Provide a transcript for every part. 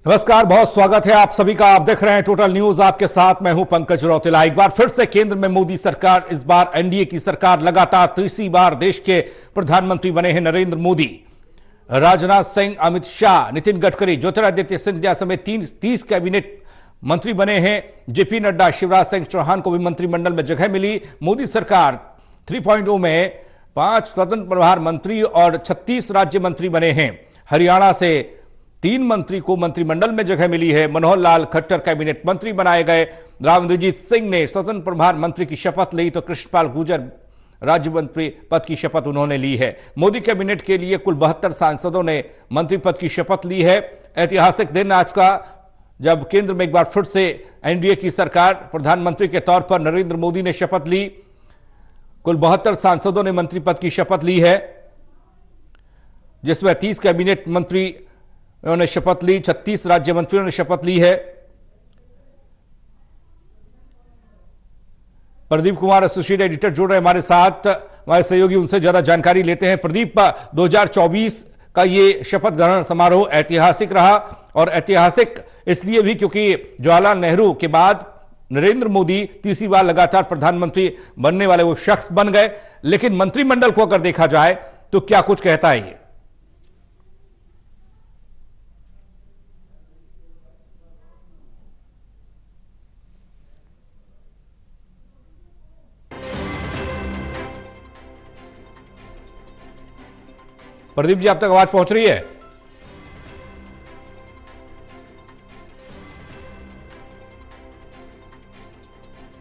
नमस्कार, बहुत स्वागत है आप सभी का। आप देख रहे हैं टोटल न्यूज, आपके साथ मैं हूं पंकज रौतेला। एक बार फिर से केंद्र में मोदी सरकार, इस बार एनडीए की सरकार। लगातार तीसरी बार देश के प्रधानमंत्री बने हैं नरेंद्र मोदी। राजनाथ सिंह, अमित शाह, नितिन गडकरी, ज्योतिरादित्य सिंधिया समेत 30 कैबिनेट मंत्री बने हैं। जेपी नड्डा, शिवराज सिंह चौहान को भी मंत्रिमंडल में जगह मिली। मोदी सरकार 3.0 में 5 स्वतंत्र प्रभार मंत्री और 36 राज्य मंत्री बने हैं। हरियाणा से 3 मंत्री को मंत्रिमंडल में जगह मिली है। मनोहर लाल खट्टर कैबिनेट मंत्री बनाए गए। रामविंदरजीत सिंह ने स्वतंत्र प्रभार मंत्री की शपथ ली, तो कृष्णपाल गुर्जर राज्य मंत्री पद की शपथ उन्होंने ली है। मोदी कैबिनेट के लिए कुल 72 सांसदों ने मंत्री पद की शपथ ली है। ऐतिहासिक दिन आज का, जब केंद्र में एक बार फिर से एनडीए की सरकार, प्रधानमंत्री के तौर पर नरेंद्र मोदी ने शपथ ली। कुल 72 सांसदों ने मंत्री पद की शपथ ली है, जिसमें 30 कैबिनेट मंत्री उन्होंने शपथ ली, 36 राज्य मंत्रियों ने शपथ ली है। प्रदीप कुमार एसोसिएट एडिटर जुड़ रहे हमारे साथ, हमारे सहयोगी, उनसे ज्यादा जानकारी लेते हैं। प्रदीप, 2024 का ये शपथ ग्रहण समारोह ऐतिहासिक रहा, और ऐतिहासिक इसलिए भी क्योंकि जवाहरलाल नेहरू के बाद नरेंद्र मोदी तीसरी बार लगातार प्रधानमंत्री बनने वाले वो शख्स बन गए। लेकिन मंत्रिमंडल को अगर देखा जाए तो क्या कुछ कहता है ये? प्रदीप जी, आप तक आवाज पहुंच रही है?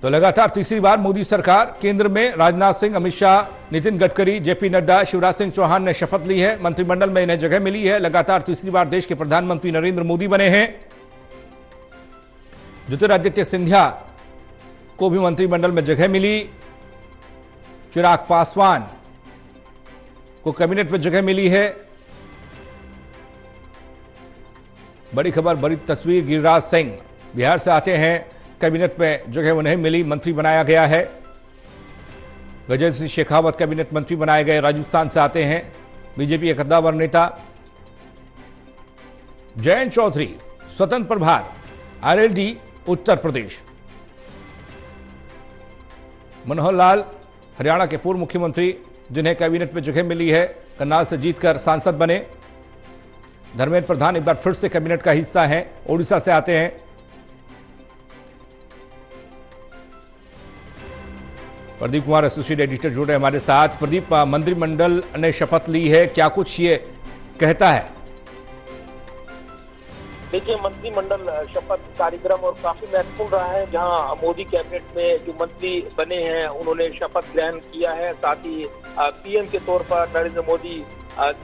तो लगातार तीसरी बार मोदी सरकार केंद्र में, राजनाथ सिंह, अमित शाह, नितिन गडकरी, जेपी नड्डा, शिवराज सिंह चौहान ने शपथ ली है। मंत्रिमंडल में इन्हें जगह मिली है। लगातार तीसरी बार देश के प्रधानमंत्री नरेंद्र मोदी बने हैं। ज्योतिरादित्य सिंधिया को भी मंत्रिमंडल में जगह मिली। चिराग पासवान को कैबिनेट में जगह मिली है। बड़ी खबर, बड़ी तस्वीर, गिरिराज सिंह बिहार से आते हैं, कैबिनेट में जगह उन्हें मिली, मंत्री बनाया गया है। गजेंद्र सिंह शेखावत कैबिनेट मंत्री बनाए गए, राजस्थान से आते हैं, बीजेपी के कद्दावर नेता। जयंत चौधरी स्वतंत्र प्रभार, आरएलडी, उत्तर प्रदेश। मनोहर लाल हरियाणा के पूर्व मुख्यमंत्री, जिन्हें कैबिनेट में जगह मिली है, करनाल से जीतकर सांसद बने। धर्मेंद्र प्रधान एक बार फिर से कैबिनेट का हिस्सा हैं, ओडिशा से आते हैं। प्रदीप कुमार एसोसिएट एडिटर जुड़ रहे हमारे साथ। प्रदीप, मंत्रिमंडल ने शपथ ली है, क्या कुछ ये कहता है? देखिए, मंत्रिमंडल शपथ कार्यक्रम और काफी महत्वपूर्ण रहा है, जहां मोदी कैबिनेट में जो मंत्री बने हैं उन्होंने शपथ ग्रहण किया है। साथ ही पीएम के तौर पर नरेंद्र मोदी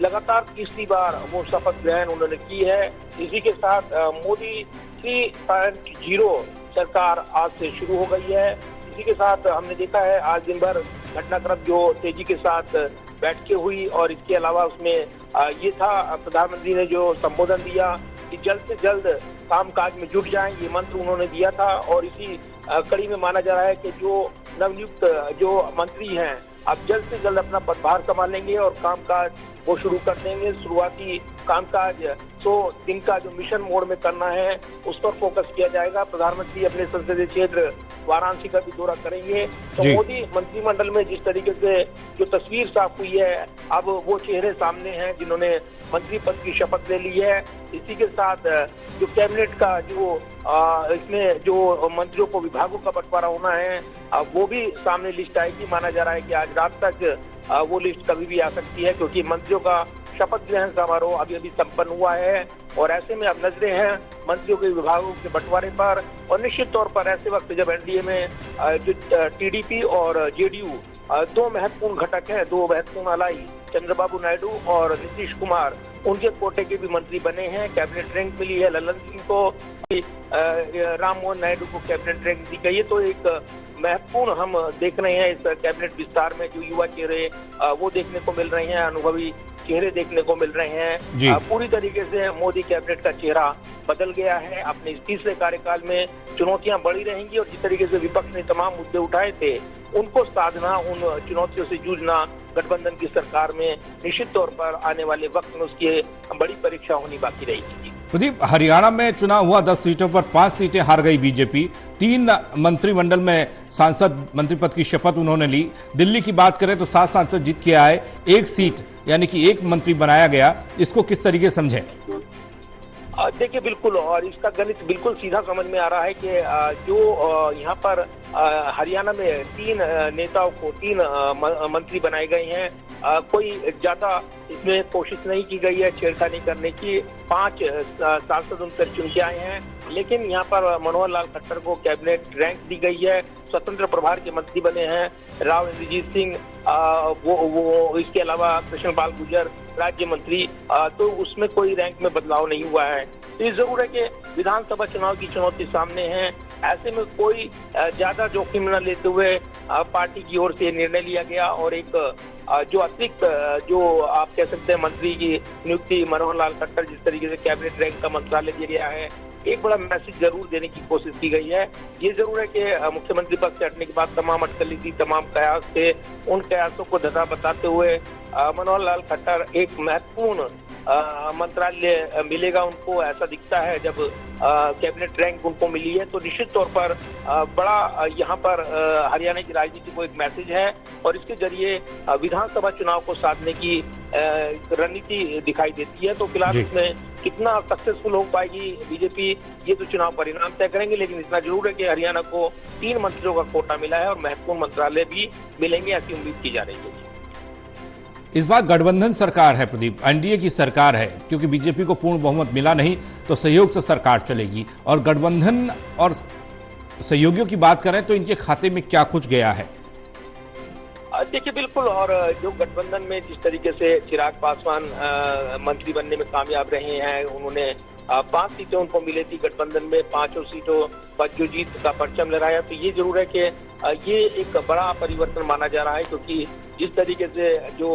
लगातार तीसरी बार वो शपथ ग्रहण उन्होंने की है। इसी के साथ मोदी 3.0 सरकार आज से शुरू हो गई है। इसी के साथ हमने देखा है आज दिन भर घटनाक्रम जो तेजी के साथ बैठकें हुई, और इसके अलावा उसमें ये था, प्रधानमंत्री ने जो संबोधन दिया कि जल्द से जल्द कामकाज में जुट जाएं, ये मंत्र उन्होंने दिया था। और इसी कड़ी में माना जा रहा है कि जो नवनियुक्त जो मंत्री हैं अब जल्द से जल्द अपना पदभार संभालेंगे और कामकाज वो शुरू कर देंगे। शुरुआती कामकाज 100 दिन का जो मिशन मोड में करना है उस पर फोकस किया जाएगा। प्रधानमंत्री अपने संसदीय क्षेत्र वाराणसी का भी दौरा करेंगे। तो मोदी मंत्रिमंडल में जिस तरीके से जो तस्वीर साफ हुई है, अब वो चेहरे सामने हैं जिन्होंने मंत्री पद की शपथ ले ली है। इसी के साथ जो कैबिनेट का जो इसमें जो मंत्रियों को विभागों का बंटवारा होना है, वो भी सामने लिस्ट आएगी। माना जा रहा है कि आज रात तक वो लिस्ट कभी भी आ सकती है, क्योंकि मंत्रियों का शपथ ग्रहण समारोह अभी संपन्न हुआ है। और ऐसे में अब नजरें हैं मंत्रियों के विभागों के बंटवारे पर। और निश्चित तौर पर ऐसे वक्त जब एनडीए में जो टीडीपी और जेडीयू 2 महत्वपूर्ण घटक हैं, 2 महत्वपूर्ण अलाई, चंद्रबाबू नायडू और नीतीश कुमार, उनके कोटे के भी मंत्री बने हैं। कैबिनेट रैंक मिली है ललन सिंह को, राम मोहन नायडू को कैबिनेट रैंक दी गई है। तो एक महत्वपूर्ण हम देख रहे हैं इस कैबिनेट विस्तार में, जो युवा चेहरे वो देखने को मिल रहे हैं, अनुभवी चेहरे देखने को मिल रहे हैं। पूरी तरीके से मोदी कैबिनेट का चेहरा बदल गया है। अपने इस तीसरे कार्यकाल में चुनौतियां बढ़ी रहेंगी, और जिस तरीके से विपक्ष ने तमाम मुद्दे उठाए थे उनको साधना, उन चुनौतियों से जूझना गठबंधन की सरकार में निश्चित तौर पर आने वाले वक्त में उसकी बड़ी परीक्षा होनी बाकी रहेगी। प्रदीप, हरियाणा में चुनाव हुआ 10 सीटों पर 5 सीटें हार गई बीजेपी। 3 मंत्रिमंडल में सांसद मंत्री पद की शपथ उन्होंने ली। दिल्ली की बात करें तो 7 सांसद जीत के आए, 1 सीट यानी कि 1 मंत्री बनाया गया। इसको किस तरीके समझें? देखिए, बिल्कुल, और इसका गणित बिल्कुल सीधा समझ में आ रहा है कि जो यहाँ पर हरियाणा में 3 नेताओं को 3 मंत्री बनाए गए हैं। कोई ज्यादा इसमें कोशिश नहीं की गई है छेड़खानी करने की। 5 सांसद उनकर चुन के आए हैं, लेकिन यहाँ पर मनोहर लाल खट्टर को कैबिनेट रैंक दी गई है। स्वतंत्र प्रभार के मंत्री बने हैं राव इंद्रजीत सिंह, वो इसके अलावा कृष्ण पाल गुर्जर राज्य मंत्री। तो उसमें कोई रैंक में बदलाव नहीं हुआ है। तो ये जरूर है कि विधानसभा चुनाव की चुनौती सामने है। ऐसे में कोई ज्यादा जोखिम न लेते हुए पार्टी की ओर से निर्णय लिया गया और एक जो अतिरिक्त जो आप कह सकते हैं मंत्री की नियुक्ति मनोहर लाल खट्टर, जिस तरीके से कैबिनेट रैंक का मंत्रालय दिया गया है, एक बड़ा मैसेज जरूर देने की कोशिश की गई है। ये जरूर है कि मुख्यमंत्री पद से हटने के बाद तमाम अटकलें थी, तमाम कयास थे, उन कयासों को धता बताते हुए मनोहर लाल खट्टर एक महत्वपूर्ण मंत्रालय मिलेगा उनको, ऐसा दिखता है। जब कैबिनेट रैंक उनको मिली है तो निश्चित तौर पर बड़ा यहाँ पर हरियाणा की राजनीति को एक मैसेज है और इसके जरिए विधानसभा चुनाव को साधने की रणनीति दिखाई देती है। तो फिलहाल इसमें कितना सक्सेसफुल हो पाएगी बीजेपी, ये तो चुनाव परिणाम तय करेंगे, लेकिन इतना जरूर है कि हरियाणा को 3 मंत्रियों का कोटा मिला है और महत्वपूर्ण मंत्रालय भी मिलेंगे, ऐसी उम्मीद की जा रही है। इस बार गठबंधन सरकार है प्रदीप, एनडीए की सरकार है, क्योंकि बीजेपी को पूर्ण बहुमत मिला नहीं तो सहयोग से सरकार चलेगी। और गठबंधन और सहयोगियों की बात करें तो इनके खाते में क्या कुछ गया है? देखिए, बिल्कुल, और जो गठबंधन में जिस तरीके से चिराग पासवान मंत्री बनने में कामयाब रहे हैं, उन्होंने 5 सीटें उनको मिली थी गठबंधन में, 5 सीटों पर जो जीत का परचम लहराया। तो ये जरूर है कि ये एक बड़ा परिवर्तन माना जा रहा है, क्योंकि जिस तरीके से जो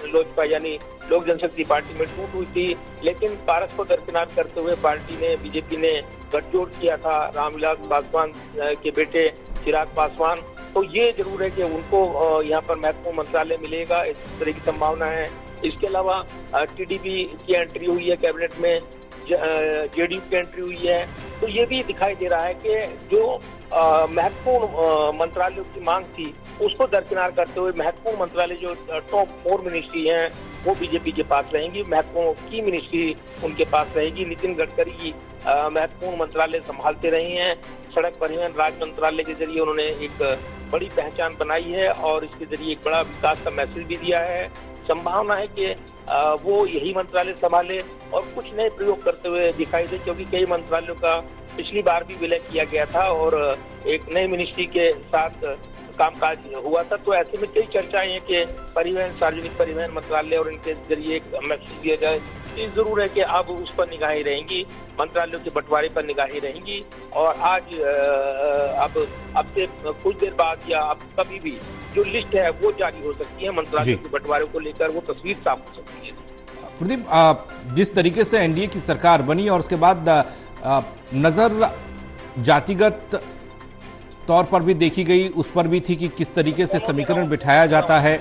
लोजपा यानी लोक जनशक्ति पार्टी में टूट हुई थी, लेकिन पारस को दरकिनार करते हुए पार्टी ने, बीजेपी ने गठजोड़ किया था रामविलास पासवान के बेटे चिराग पासवान। तो ये जरूर है कि उनको यहाँ पर महत्वपूर्ण मंत्रालय मिलेगा, इस तरह की संभावना है। इसके अलावा टीडीपी की एंट्री हुई है कैबिनेट में, जेडीयू की एंट्री हुई है। तो ये भी दिखाई दे रहा है कि जो महत्वपूर्ण मंत्रालयों की मांग थी उसको दरकिनार करते हुए महत्वपूर्ण मंत्रालय जो टॉप 4 मिनिस्ट्री हैं वो बीजेपी के पास रहेंगी, महत्वपूर्ण की मिनिस्ट्री उनके पास रहेगी। नितिन गडकरी महत्वपूर्ण मंत्रालय संभालते रहे हैं। सड़क परिवहन राज्य मंत्रालय के जरिए उन्होंने एक बड़ी पहचान बनाई है और इसके जरिए एक बड़ा विकास का मैसेज भी दिया है। संभावना है कि वो यही मंत्रालय संभाले और कुछ नए प्रयोग करते हुए दिखाई दे, क्योंकि कई मंत्रालयों का पिछली बार भी विलय किया गया था और एक नई मिनिस्ट्री के साथ कामकाज हुआ था। तो ऐसे में कई चर्चाएं हैं कि परिवहन, सार्वजनिक परिवहन मंत्रालय और इनके जरिए एक मैसेज दिया जाए। ये जरूर है कि अब उस पर निगाहें रहेंगी, मंत्रालयों के बंटवारे पर निगाहें रहेंगी और आज अब से कुछ देर बाद या अब कभी भी जो लिस्ट है वो जारी हो सकती है मंत्रालयों के बंटवारे को लेकर, वो तस्वीर साफ हो सकती है। प्रदीप, जिस तरीके से एनडीए की सरकार बनी और उसके बाद नजर जातिगत तौर पर भी देखी गई, उस पर भी थी कि किस तरीके से समीकरण बिठाया जाता है,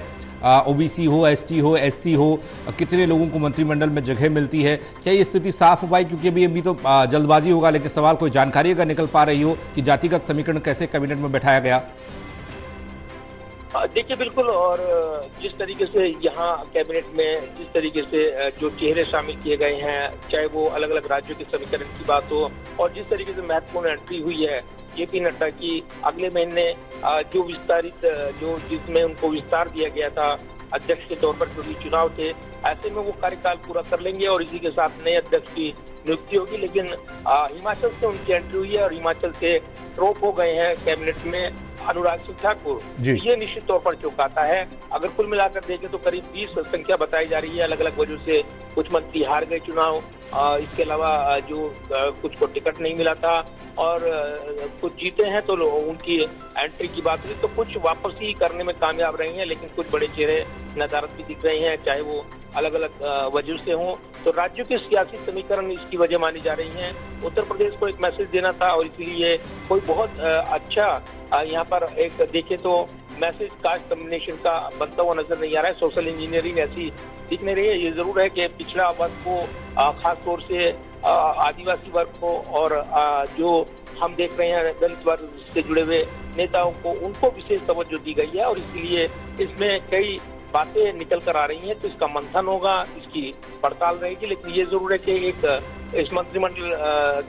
ओबीसी हो, एसटी हो, एससी हो, कितने लोगों को मंत्रिमंडल में जगह मिलती है। क्या ये स्थिति साफ हो पाई? क्योंकि अभी तो जल्दबाजी होगा, लेकिन सवाल कोई जानकारी अगर निकल पा रही हो कि जातिगत समीकरण कैसे कैबिनेट में बैठाया गया? देखिए, बिल्कुल, और जिस तरीके से यहाँ कैबिनेट में जिस तरीके से जो चेहरे शामिल किए गए हैं, चाहे वो अलग अलग राज्यों के समीकरण की बात हो और जिस तरीके से महत्वपूर्ण एंट्री हुई है जेपी नड्डा की अगले महीने जो विस्तारित जिसमें उनको विस्तार दिया गया था अध्यक्ष के तौर पर, क्योंकि चुनाव थे, ऐसे में वो कार्यकाल पूरा कर लेंगे और इसी के साथ नए अध्यक्ष की नियुक्ति होगी। लेकिन हिमाचल से उनकी एंट्री हुई है और हिमाचल से ड्रॉप हो गए हैं कैबिनेट में अनुराग सिंह ठाकुर। ये निश्चित तौर पर चौंकाता है। अगर कुल मिलाकर देखें तो करीब 20 संख्या बताई जा रही है। अलग अलग वजह से कुछ मंत्री हार गए चुनाव, इसके अलावा जो कुछ को टिकट नहीं मिला था और कुछ जीते हैं तो उनकी एंट्री की बात हुई, तो कुछ वापसी करने में कामयाब रही हैं, लेकिन कुछ बड़े चेहरे नदारत भी दिख रहे हैं, चाहे वो अलग अलग वजह से हों। तो राज्यों के सियासी समीकरण इसकी वजह मानी जा रही हैं। उत्तर प्रदेश को एक मैसेज देना था और इसलिए कोई बहुत अच्छा यहाँ पर एक देखे तो मैसेज कास्ट कम्बिनेशन का बनता हुआ नजर नहीं आ रहा है। सोशल इंजीनियरिंग ऐसी दिख नहीं रही है। ये जरूर है कि पिछड़ा वर्ग को, खास तौर से आदिवासी वर्ग को और जो हम देख रहे हैं दलित वर्ग से जुड़े हुए नेताओं को, उनको विशेष तवज्जो दी गई है और इसलिए इसमें कई बातें निकल कर आ रही हैं। तो इसका मंथन होगा, इसकी पड़ताल रहेगी, लेकिन ये जरूर है कि इस मंत्रिमंडल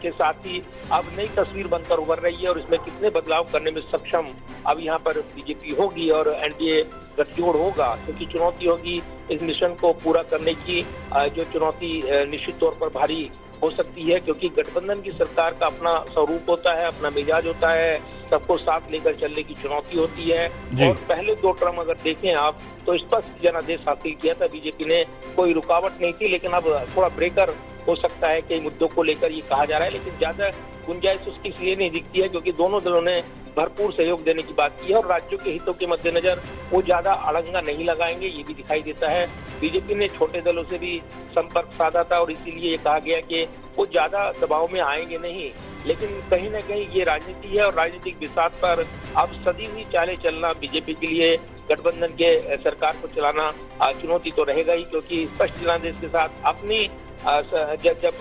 के साथ ही अब नई तस्वीर बनकर उभर रही है और इसमें कितने बदलाव करने में सक्षम अब यहाँ पर बीजेपी होगी और एनडीए गठजोड़ होगा, क्योंकि चुनौती होगी इस मिशन को पूरा करने की। जो चुनौती निश्चित तौर पर भारी हो सकती है, क्योंकि गठबंधन की सरकार का अपना स्वरूप होता है, अपना मिजाज होता है, सबको साथ लेकर चलने की चुनौती होती है। और पहले 2 टर्म अगर देखें आप तो स्पष्ट जनादेश हासिल किया था बीजेपी ने, कोई रुकावट नहीं थी, लेकिन अब थोड़ा ब्रेकर हो सकता है कई मुद्दों को लेकर ये कहा जा रहा है, लेकिन ज्यादा गुंजाइश उसकी इसलिए नहीं दिखती है क्योंकि दोनों दलों ने भरपूर सहयोग देने की बात की है और राज्यों के हितों के मद्देनजर वो ज्यादा अड़ंगा नहीं लगाएंगे, ये भी दिखाई देता है। बीजेपी ने छोटे दलों से भी संपर्क साधा था और इसीलिए ये कहा गया कि वो ज्यादा दबाव में आएंगे नहीं, लेकिन कहीं न कहीं ये राजनीति है और राजनीतिक बिसात पर अब सदी हुई चालें चलना बीजेपी के लिए गठबंधन के सरकार को चलाना चुनौती तो रहेगा ही, क्योंकि स्पष्ट जनादेश के साथ अपनी जब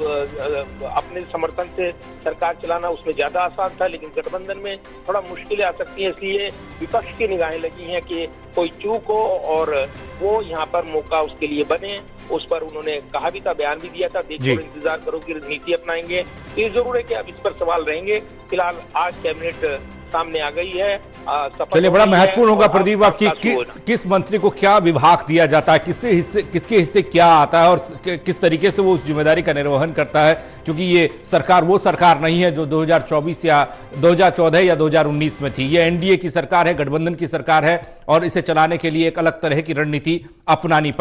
अपने समर्थन से सरकार चलाना उसमें ज्यादा आसान था, लेकिन गठबंधन में थोड़ा मुश्किलें आ सकती हैं। इसलिए विपक्ष की निगाहें लगी हैं कि कोई चूक हो और वो यहाँ पर मौका उसके लिए बने। उस पर उन्होंने कहा भी था, बयान भी दिया था, देखो इंतजार करो कि नीति अपनाएंगे। ये जरूर है कि अब इस पर सवाल रहेंगे। फिलहाल आज कैबिनेट सामने आ गई है। चलिए, बड़ा महत्वपूर्ण होगा प्रदीप आपकी किस मंत्री को क्या विभाग दिया जाता है, किसके हिस्से क्या आता है और किस तरीके से वो उस जिम्मेदारी का निर्वहन करता है, क्योंकि ये सरकार वो सरकार नहीं है जो 2024 या 2014 या 2019 में थी। ये एनडीए की सरकार है, गठबंधन की सरकार है और इसे चलाने के लिए एक अलग तरह की रणनीति अपनानी पड़ेगी।